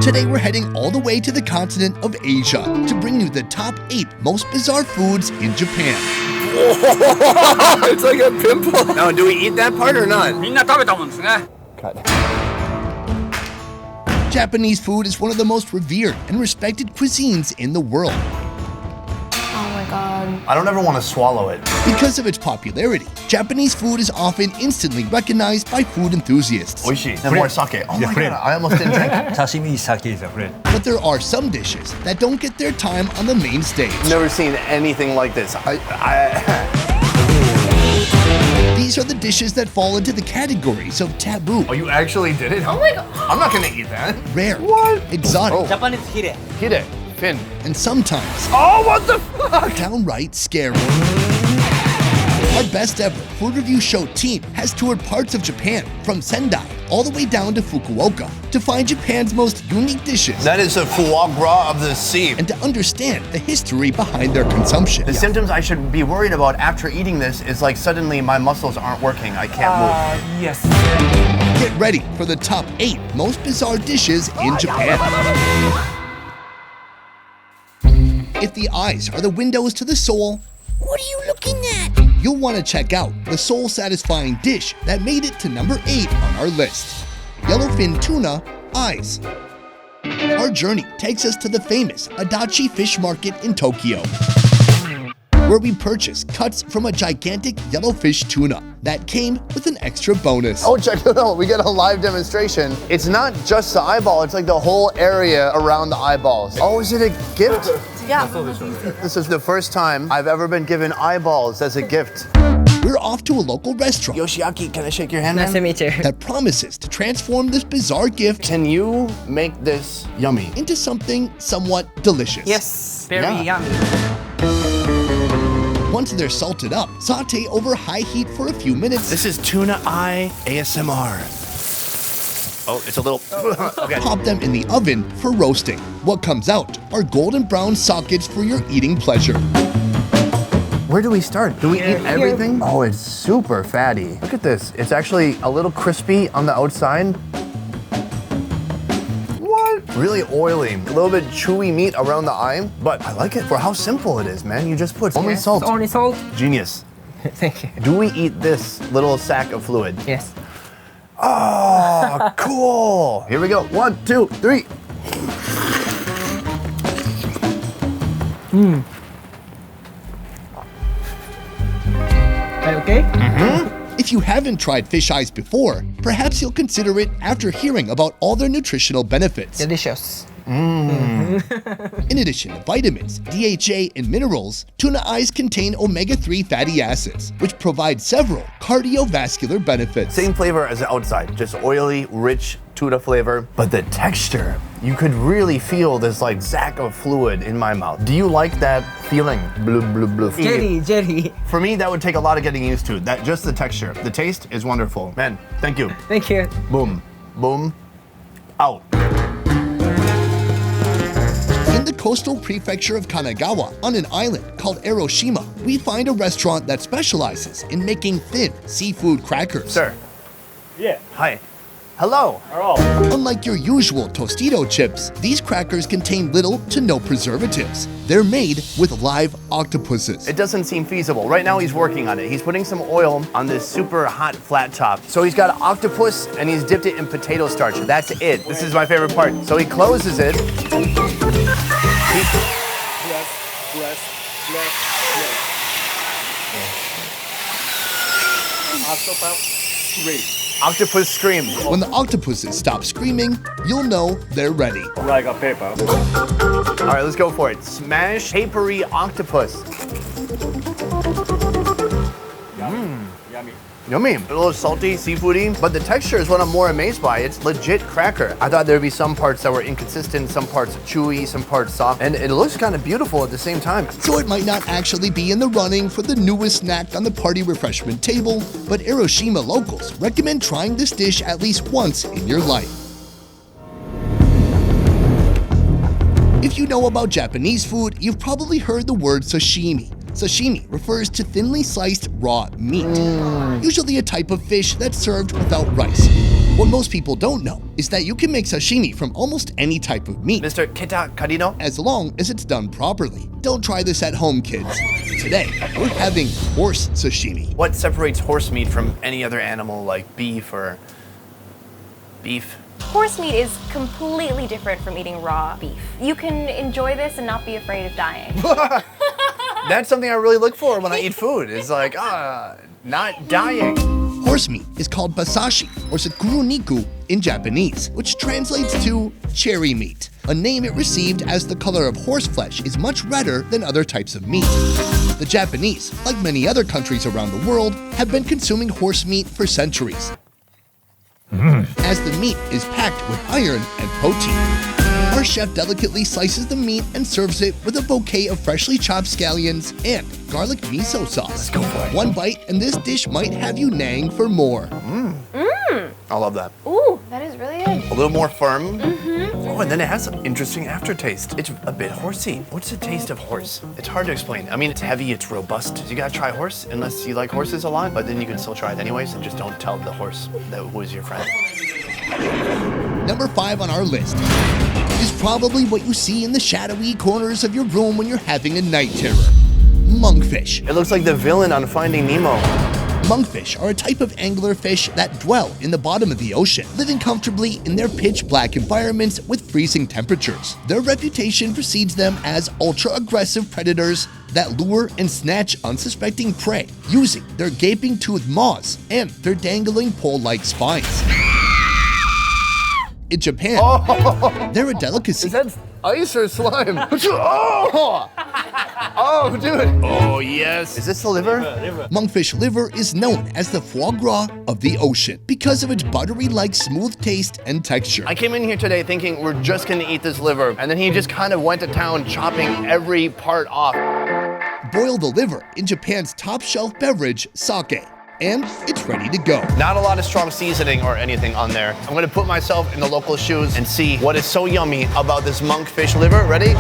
Today we're heading all the way to the continent of Asia to bring you the top 8 most bizarre foods in Japan. It's like a pimple. Now, do we eat that part or not? Cut. Japanese food is one of the most revered and respected cuisines in the world. Oh my god. I don't ever want to swallow it. Because of its popularity, Japanese food is often instantly recognized by food enthusiasts. Oishi. And more sake. Oh my god, I almost didn't drink it. Sashimi sake is a friend. But there are some dishes that don't get their time on the main stage. Never seen anything like this. These are the dishes that fall into the categories of taboo, Oh, you actually did it? Oh my god. I'm not gonna eat that. rare, What? exotic, Oh. Japanese hire. Hide. Fin. and sometimes Oh, what the fuck? downright scary. Our best ever food review show team has toured parts of Japan, from Sendai all the way down to Fukuoka, to find Japan's most unique dishes That is a foie gras of the sea. and to understand the history behind their consumption. The symptoms I should be worried about after eating this is like suddenly my muscles aren't working. I can't move. Yes. Get ready for the top 8 most bizarre dishes in Japan. If the eyes are the windows to the soul, what are you looking at? You'll want to check out the soul-satisfying dish that made it to number 8 on our list: yellowfin tuna eyes. Our journey takes us to the famous Adachi Fish Market in Tokyo, where we purchase cuts from a gigantic yellowfish tuna that came with an extra bonus. Oh, check it out. We get a live demonstration. It's not just the eyeball, it's like the whole area around the eyeballs. Oh, is it a gift? Yeah. This is the first time I've ever been given eyeballs as a gift. We're off to a local restaurant Yoshiaki, can I shake your hand, Nice to man? meet you. that promises to transform this bizarre gift Can you make this yummy? into something somewhat delicious. Yes. Very Yeah. yummy. Once they're salted up, saute over high heat for a few minutes, This is Tuna Eye ASMR. Oh, it's a little... Okay. pop them in the oven for roasting. What comes out are golden brown sockets for your eating pleasure. Where do we start? Do we eat everything? Oh, it's super fatty. Look at this. It's actually a little crispy on the outside. What? Really oily. A little bit chewy meat around the eye, but I like it for how simple it is, man. You just put only salt. Only salt. Genius. Thank you. Do we eat this little sack of fluid? Yes. Oh, cool. Here we go. 1, 2, 3. Are you okay? If you haven't tried fish eyes before, perhaps you'll consider it after hearing about all their nutritional benefits. Delicious. In addition to vitamins, DHA, and minerals, tuna eyes contain omega-3 fatty acids, which provide several cardiovascular benefits. Same flavor as the outside, just oily, rich tuna flavor. But the texture, you could really feel this like sack of fluid in my mouth. Do you like that feeling? Blub, blub, blub. Jelly. For me, that would take a lot of getting used to. That just the texture. The taste is wonderful. Man, thank you. Thank you. Boom, boom, out. In the coastal prefecture of Kanagawa, on an island called Eroshima, we find a restaurant that specializes in making thin seafood crackers. Sir. Yeah. Hi. Hello. Unlike your usual Tostito chips, these crackers contain little to no preservatives. They're made with live octopuses. It doesn't seem feasible. Right now he's working on it. He's putting some oil on this super hot flat top. So he's got an octopus and he's dipped it in potato starch. That's it. This is my favorite part. So he closes it. Octopus scream. When the octopuses stop screaming, you'll know they're ready. Like a paper. All right, let's go for it. Smash papery octopus. Yummy. Yummy. A little salty, seafoody, but the texture is what I'm more amazed by. It's legit cracker. I thought there'd be some parts that were inconsistent, some parts chewy, some parts soft, and it looks kind of beautiful at the same time. So it might not actually be in the running for the newest snack on the party refreshment table, but Hiroshima locals recommend trying this dish at least once in your life. If you know about Japanese food, you've probably heard the word sashimi. Sashimi refers to thinly sliced raw meat, usually a type of fish that's served without rice. What most people don't know is that you can make sashimi from almost any type of meat, Mr. Kita Karino? as long as it's done properly. Don't try this at home, kids. Today, we're having horse sashimi. What separates horse meat from any other animal like beef or beef? Horse meat is completely different from eating raw beef. You can enjoy this and not be afraid of dying. That's something I really look for when I eat food. It's like, not dying. Horse meat is called basashi or sakuruniku in Japanese, which translates to cherry meat, a name it received as the color of horse flesh is much redder than other types of meat. The Japanese, like many other countries around the world, have been consuming horse meat for centuries, as the meat is packed with iron and protein. Our chef delicately slices the meat and serves it with a bouquet of freshly chopped scallions and garlic miso sauce. Let's go for it. One bite and this dish might have you neighing for more. I love that. Ooh, that is really good. A little more firm. Oh, and then it has an interesting aftertaste. It's a bit horsey. What's the taste of horse? It's hard to explain. I mean, it's heavy, it's robust. You gotta try horse unless you like horses a lot, but then you can still try it anyways and just don't tell the horse that who is your friend. Number 5 on our list is probably what you see in the shadowy corners of your room when you're having a night terror. Monkfish. It looks like the villain on Finding Nemo. Monkfish are a type of anglerfish that dwell in the bottom of the ocean, living comfortably in their pitch-black environments with freezing temperatures. Their reputation precedes them as ultra-aggressive predators that lure and snatch unsuspecting prey using their gaping-toothed maws and their dangling pole-like spines. In Japan, they're a delicacy. Is that ice or slime? Oh, dude. Oh, yes. Is this the liver? Monkfish liver is known as the foie gras of the ocean because of its buttery-like smooth taste and texture. I came in here today thinking we're just gonna eat this liver, and then he just kind of went to town chopping every part off. Boil the liver in Japan's top-shelf beverage, sake, and it's ready to go. Not a lot of strong seasoning or anything on there. I'm gonna put myself in the local shoes and see what is so yummy about this monkfish liver. Ready?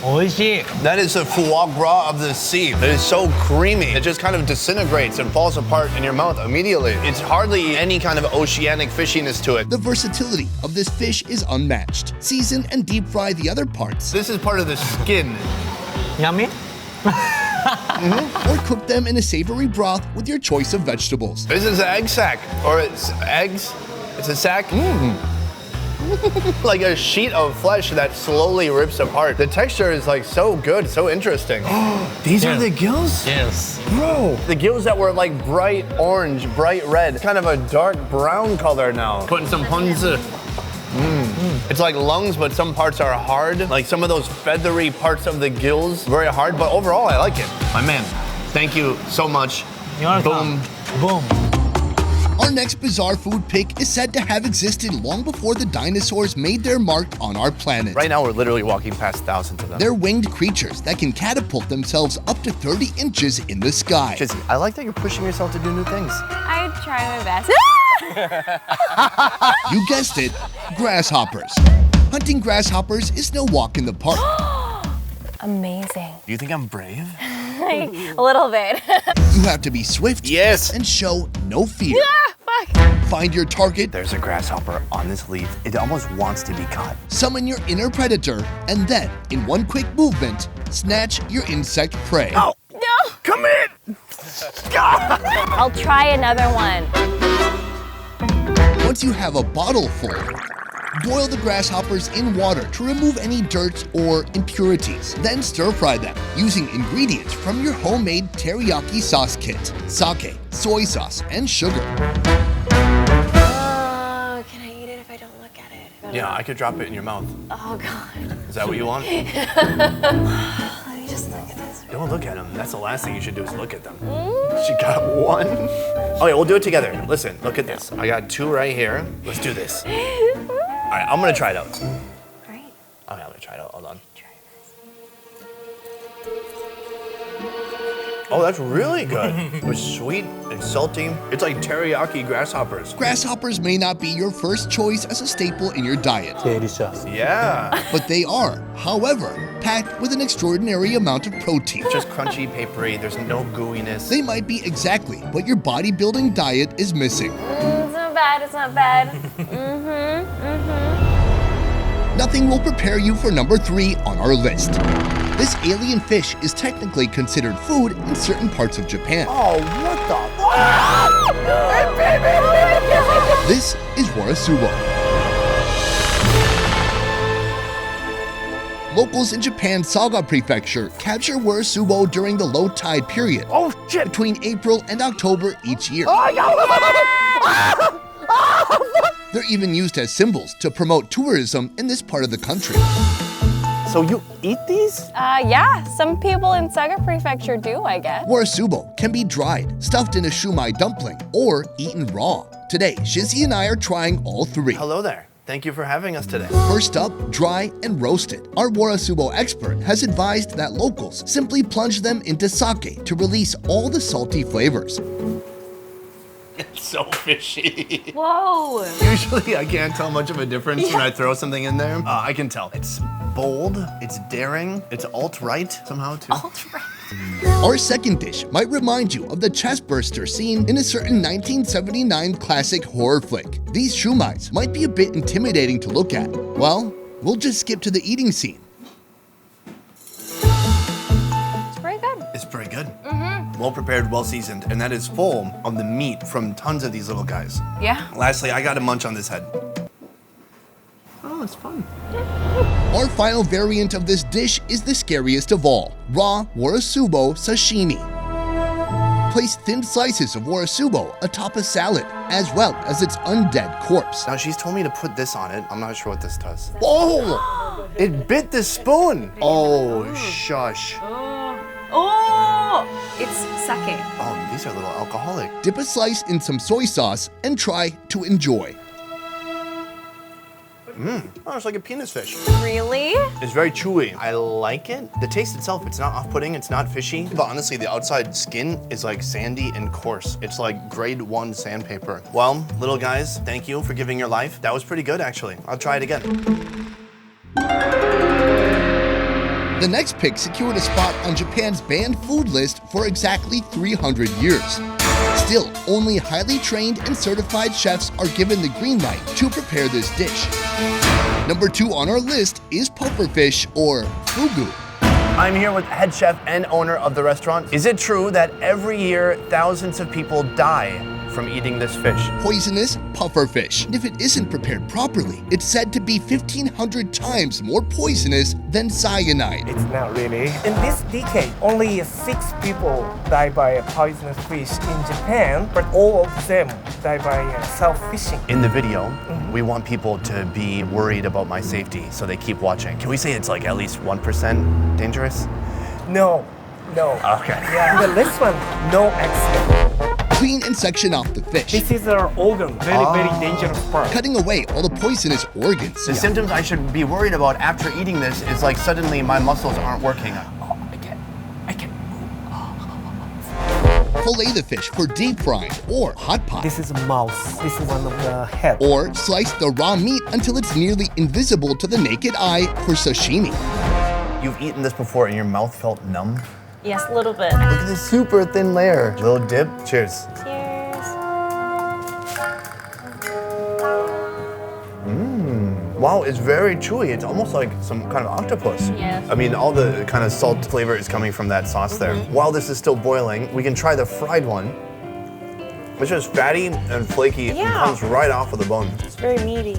That is a foie gras of the sea. It is so creamy. It just kind of disintegrates and falls apart in your mouth immediately. It's hardly any kind of oceanic fishiness to it. The versatility of this fish is unmatched. Season and deep fry the other parts, This is part of the skin. Yummy? or cook them in a savory broth with your choice of vegetables. This is an egg sack, or it's eggs. It's a sack. Like a sheet of flesh that slowly rips apart. The texture is like so good, so interesting. These are the gills? Yes. Bro, the gills that were like bright orange, bright red, kind of a dark brown color now. Putting some ponzu. It's like lungs, but some parts are hard. Like some of those feathery parts of the gills, very hard, but overall I like it. My man, thank you so much. You're welcome. Boom. Boom. Our next bizarre food pick is said to have existed long before the dinosaurs made their mark on our planet. Right now we're literally walking past thousands of them. They're winged creatures that can catapult themselves up to 30 inches in the sky. Jizzy, I like that you're pushing yourself to do new things. I try my best. You guessed it, grasshoppers. Hunting grasshoppers is no walk in the park. Amazing. Do you think I'm brave? A little bit. You have to be swift Yes. and show no fear. Find your target, There's a grasshopper on this leaf. It almost wants to be caught. summon your inner predator, and then, in one quick movement, snatch your insect prey. Oh, No. come in! I'll try another one. Once you have a bottle full, boil the grasshoppers in water to remove any dirt or impurities. Then stir fry them using ingredients from your homemade teriyaki sauce kit, sake, soy sauce, and sugar. Can I eat it if I don't look at it? Yeah, I could drop it in your mouth. Oh God. Is that what you want? Let me just look at this. Don't look at them. That's the last thing you should do is look at them. She got one. Okay, we'll do it together. Listen, look at this. I got two right here. Let's do this. All right, I'm gonna try it out. Okay, Right. I'm gonna try it out. Hold on. Oh, that's really good. It's sweet, it's salty. It's like teriyaki grasshoppers. Grasshoppers may not be your first choice as a staple in your diet, Delicious. Yeah. but they are, however, packed with an extraordinary amount of protein. Just crunchy, papery, there's no gooiness. They might be exactly what your bodybuilding diet is missing. It's not bad, it's not bad. Nothing will prepare you for number 3 on our list. This alien fish is technically considered food in certain parts of Japan. Oh, what the? This is Warasubo. Locals in Japan's Saga Prefecture capture Warasubo during the low tide period. Oh, shit. Between April and October each year. They're even used as symbols to promote tourism in this part of the country. So you eat these? Yeah, some people in Saga Prefecture do, I guess. Warasubo can be dried, stuffed in a shumai dumpling, or eaten raw. Today, Shizzy and I are trying all 3. Hello there. Thank you for having us today. First up, dry and roasted. Our Warasubo expert has advised that locals simply plunge them into sake to release all the salty flavors. It's so fishy. Whoa. Usually I can't tell much of a difference when I throw something in there. I can tell. It's bold, it's daring, it's alt-right somehow too. Our second dish might remind you of the chestburster scene in a certain 1979 classic horror flick. These shumais might be a bit intimidating to look at. Well, we'll just skip to the eating scene. It's pretty good. It's pretty good. Well prepared, well seasoned, and that is full of the meat from tons of these little guys. Yeah. Lastly, I got to munch on this head. Oh, it's fun. Our final variant of this dish is the scariest of all, raw Warasubo sashimi. Place thin slices of Warasubo atop a salad, as well as its undead corpse. Now she's told me to put this on it. I'm not sure what this does. Oh, it bit the spoon. Oh, shush. Oh, it's sake. Oh, these are a little alcoholic. Dip a slice in some soy sauce and try to enjoy. Oh, it's like a penis fish. Really? It's very chewy. I like it. The taste itself, it's not off-putting, it's not fishy. But honestly, the outside skin is like sandy and coarse. It's like grade 1 sandpaper. Well, little guys, thank you for giving your life. That was pretty good, actually. I'll try it again. The next pick secured a spot on Japan's banned food list for exactly 300 years. Still, only highly trained and certified chefs are given the green light to prepare this dish. Number 2 on our list is pufferfish, or fugu. I'm here with head chef and owner of the restaurant. Is it true that every year thousands of people die from eating this fish? Poisonous pufferfish. And if it isn't prepared properly, it's said to be 1,500 times more poisonous than cyanide. It's not really. In this decade, only 6 people die by poisonous fish in Japan, but all of them die by self-fishing. In the video, we want people to be worried about my safety, so they keep watching. Can we say it's like at least 1% dangerous? No. Okay. Yeah. The last one, no accident. Clean and section off the fish, This is our organ, very dangerous part. cutting away all the poisonous organs. The symptoms I should be worried about after eating this is like suddenly my muscles aren't working. I can't. Fillet the fish for deep frying or hot pot. This is mouse. This is one of the head. Or slice the raw meat until it's nearly invisible to the naked eye for sashimi. You've eaten this before and your mouth felt numb? Yes, a little bit. Look at this super thin layer. Little dip. Cheers. Cheers. Wow, it's very chewy. It's almost like some kind of octopus. Yes. I mean, all the kind of salt flavor is coming from that sauce there. While this is still boiling, we can try the fried one. It's just fatty and flaky and Yeah. comes right off of the bone. It's very meaty.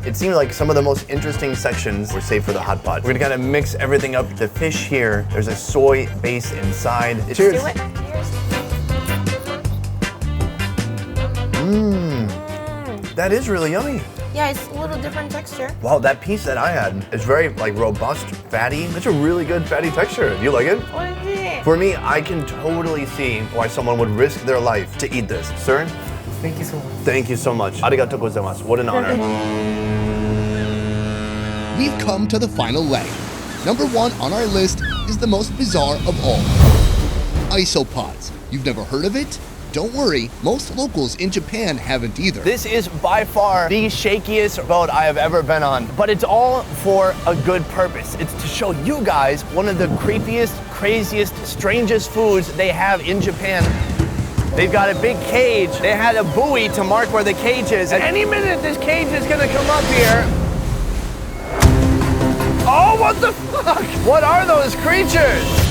It seemed like some of the most interesting sections were saved for the hot pot. We're gonna kind of mix everything up. The fish here, there's a soy base inside. Cheers. Do it. Cheers. That is really yummy. Yeah, it's a little different texture. Wow, that piece that I had is very like robust, fatty. It's a really good fatty texture. You like it? What is it? For me, I can totally see why someone would risk their life to eat this. Sir, Thank you so much. thank you so much. Arigatou gozaimasu. What an honor. We've come to the final leg. Number 1 on our list is the most bizarre of all. Isopods. You've never heard of it? Don't worry, most locals in Japan haven't either. This is by far the shakiest boat I have ever been on, but it's all for a good purpose. It's to show you guys one of the creepiest, craziest, strangest foods they have in Japan. They've got a big cage. They had a buoy to mark where the cage is. At any minute, this cage is gonna come up here. Oh, what the fuck? What are those creatures?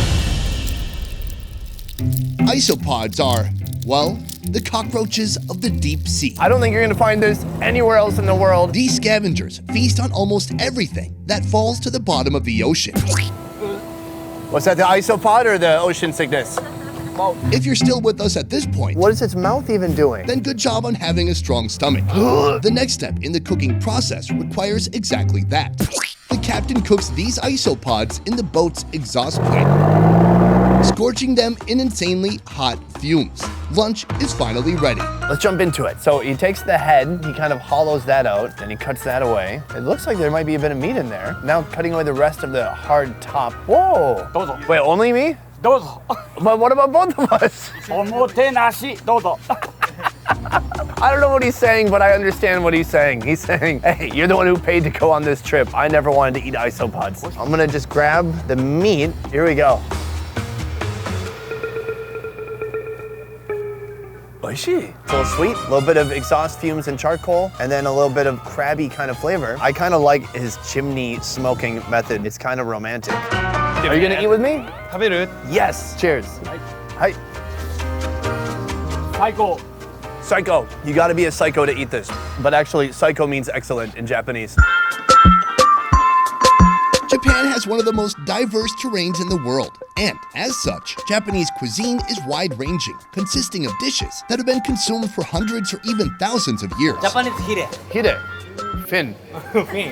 Isopods are, well, the cockroaches of the deep sea. I don't think you're gonna find this anywhere else in the world. These scavengers feast on almost everything that falls to the bottom of the ocean. What's that, the isopod or the ocean sickness? If you're still with us at this point, What is its mouth even doing? then good job on having a strong stomach. The next step in the cooking process requires exactly that. The captain cooks these isopods in the boat's exhaust plate, scorching them in insanely hot fumes. Lunch is finally ready. Let's jump into it. So he takes the head, he kind of hollows that out, and he cuts that away. It looks like there might be a bit of meat in there. Now cutting away the rest of the hard top. Whoa! どうぞ Wait, only me? どうぞ But what about both of us? おもてなしどうぞ I don't know what he's saying, but I understand what he's saying. He's saying, hey, you're the one who paid to go on this trip. I never wanted to eat isopods. I'm gonna just grab the meat. Here we go. Oishi. It's a little sweet, a little bit of exhaust fumes and charcoal, and then a little bit of crabby kind of flavor. I kind of like his chimney smoking method. It's kind of romantic. Are you gonna eat with me? 食べる Yes. Cheers. Hi. 最高 Psycho. You gotta be a psycho to eat this. But actually, psycho means excellent in Japanese. Japan has one of the most diverse terrains in the world, and as such, Japanese cuisine is wide-ranging, consisting of dishes that have been consumed for hundreds or even thousands of years. ジャパニーズヒレ Hide. Fin.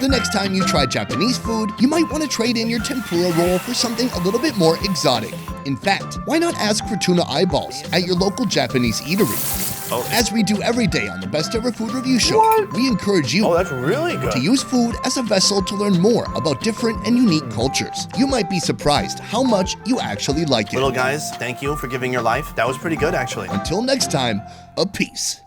The next time you try Japanese food, you might want to trade in your tempura roll for something a little bit more exotic. In fact, why not ask for tuna eyeballs at your local Japanese eatery? As we do every day on the Best Ever Food Review Show, we encourage you Oh, that's really good. to use food as a vessel to learn more about different and unique cultures. You might be surprised how much you actually like it. Little guys, thank you for giving your life. That was pretty good, actually. Until next time, a peace.